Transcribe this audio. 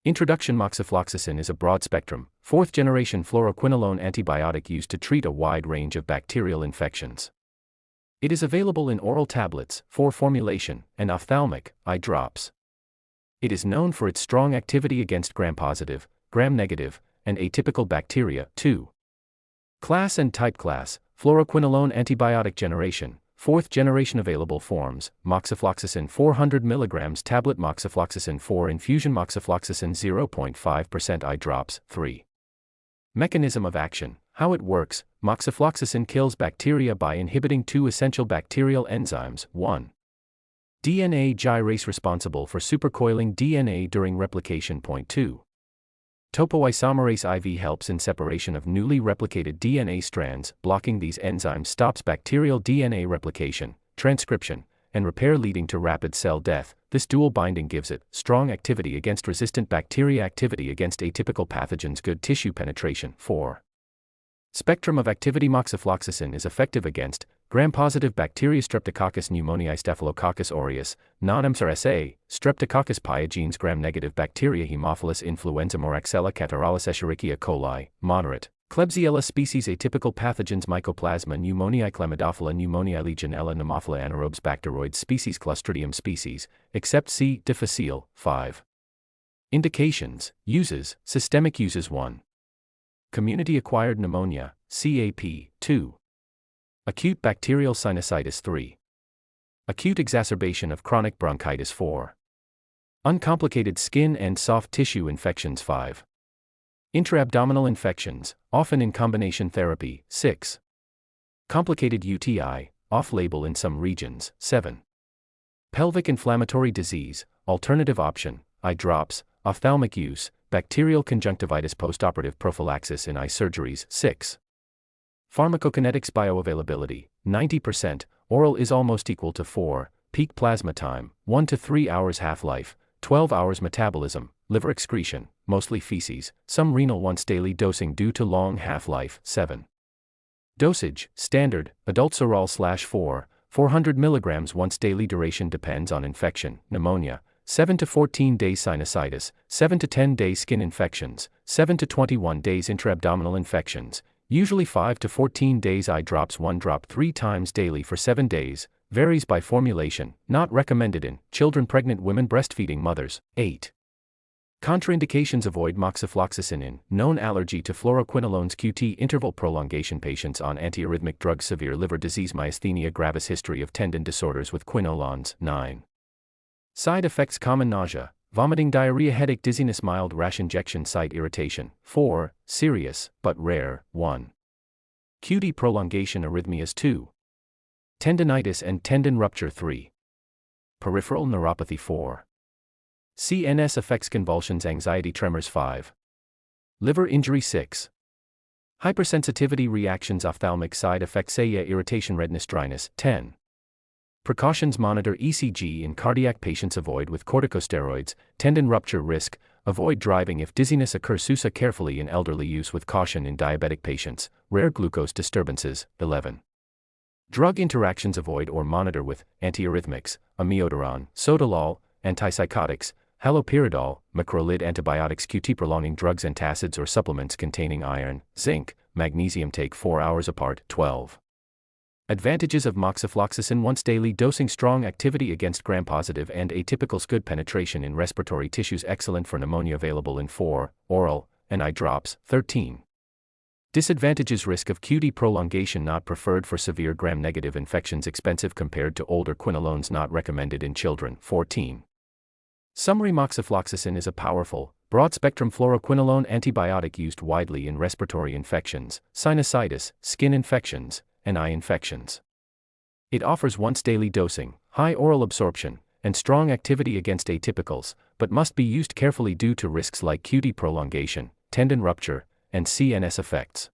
Introduction. Moxifloxacin is a broad-spectrum, fourth-generation fluoroquinolone antibiotic used to treat a wide range of bacterial infections. It is available in oral tablets, for formulation, and ophthalmic, eye drops. It is known for its strong activity against gram-positive, gram-negative, and atypical bacteria, too. Class and type. Class: fluoroquinolone antibiotic generation, fourth generation. Available forms: Moxifloxacin 400 mg tablet, Moxifloxacin 4 infusion, Moxifloxacin 0.5% eye drops. 3. Mechanism of action: how it works. Moxifloxacin kills bacteria by inhibiting two essential bacterial enzymes. 1. DNA gyrase, responsible for supercoiling DNA during replication. 2. Topoisomerase IV helps in separation of newly replicated DNA strands. Blocking these enzymes stops bacterial DNA replication, transcription, and repair, leading to rapid cell death. This dual binding gives it strong activity against resistant bacteria, activity against atypical pathogens, good tissue penetration. 4. Spectrum of activity: Moxifloxacin is effective against gram-positive bacteria, Streptococcus pneumoniae, Staphylococcus aureus, non-MRSA, Streptococcus pyogenes, gram-negative bacteria, Haemophilus influenza, Moraxella catarrhalis, Escherichia coli, moderate, Klebsiella species, atypical pathogens, Mycoplasma pneumoniae, Chlamydophila pneumoniae, Legionella pneumophila, anaerobes, Bacteroides species, Clostridium species, except C. difficile. 5. Indications, uses, systemic uses. 1. Community-acquired pneumonia, CAP. 2. Acute bacterial sinusitis. 3. Acute exacerbation of chronic bronchitis. 4. Uncomplicated skin and soft tissue infections. 5. Intra-abdominal infections, often in combination therapy. 6. Complicated UTI, off-label in some regions. 7. Pelvic inflammatory disease, alternative option, eye drops, ophthalmic use, bacterial conjunctivitis, postoperative prophylaxis in eye surgeries. 6. Pharmacokinetics, bioavailability, 90%, oral is almost equal to 4, peak plasma time, 1 to 3 hours, half-life, 12 hours, metabolism, liver excretion, mostly feces, some renal, once daily dosing due to long half-life. 7. Dosage, standard, adults oral/4, 400 mg once daily, duration depends on infection, pneumonia, 7 to 14 days, sinusitis, 7 to 10 days, skin infections, 7 to 21 days, intra-abdominal infections, usually 5 to 14 days, eye drops, 1 drop 3 times daily for 7 days, varies by formulation, not recommended in children, pregnant women, breastfeeding mothers. 8. Contraindications: avoid moxifloxacin in known allergy to fluoroquinolones, QT interval prolongation, patients on antiarrhythmic drugs, severe liver disease, myasthenia gravis, history of tendon disorders with quinolones. 9. Side effects: common nausea, vomiting, diarrhea, headache, dizziness, mild rash, injection site irritation. 4. Serious, but rare. 1. QT prolongation, arrhythmias. 2. Tendinitis and tendon rupture. 3. Peripheral neuropathy. 4. CNS effects, convulsions, anxiety, tremors. 5. Liver injury. 6. Hypersensitivity reactions, ophthalmic side effects, AIA, irritation, redness, dryness. 10. Precautions: monitor ECG in cardiac patients, avoid with corticosteroids, tendon rupture risk, avoid driving if dizziness occurs, SUSA carefully in elderly, use with caution in diabetic patients, rare glucose disturbances. 11. Drug interactions: avoid or monitor with antiarrhythmics, amiodarone, sotalol, antipsychotics, haloperidol, macrolide, antibiotics, QT prolonging drugs, antacids or supplements containing iron, zinc, magnesium, take 4 hours apart. 12. Advantages of moxifloxacin: once daily dosing, strong activity against gram-positive and atypicals, good penetration in respiratory tissues, excellent for pneumonia, available in 4, oral, and eye drops. 13. Disadvantages: risk of QT prolongation, not preferred for severe gram-negative infections, expensive compared to older quinolones, not recommended in children. 14. Summary: moxifloxacin is a powerful, broad-spectrum fluoroquinolone antibiotic used widely in respiratory infections, sinusitis, skin infections, and eye infections. It offers once-daily dosing, high oral absorption, and strong activity against atypicals, but must be used carefully due to risks like QT prolongation, tendon rupture, and CNS effects.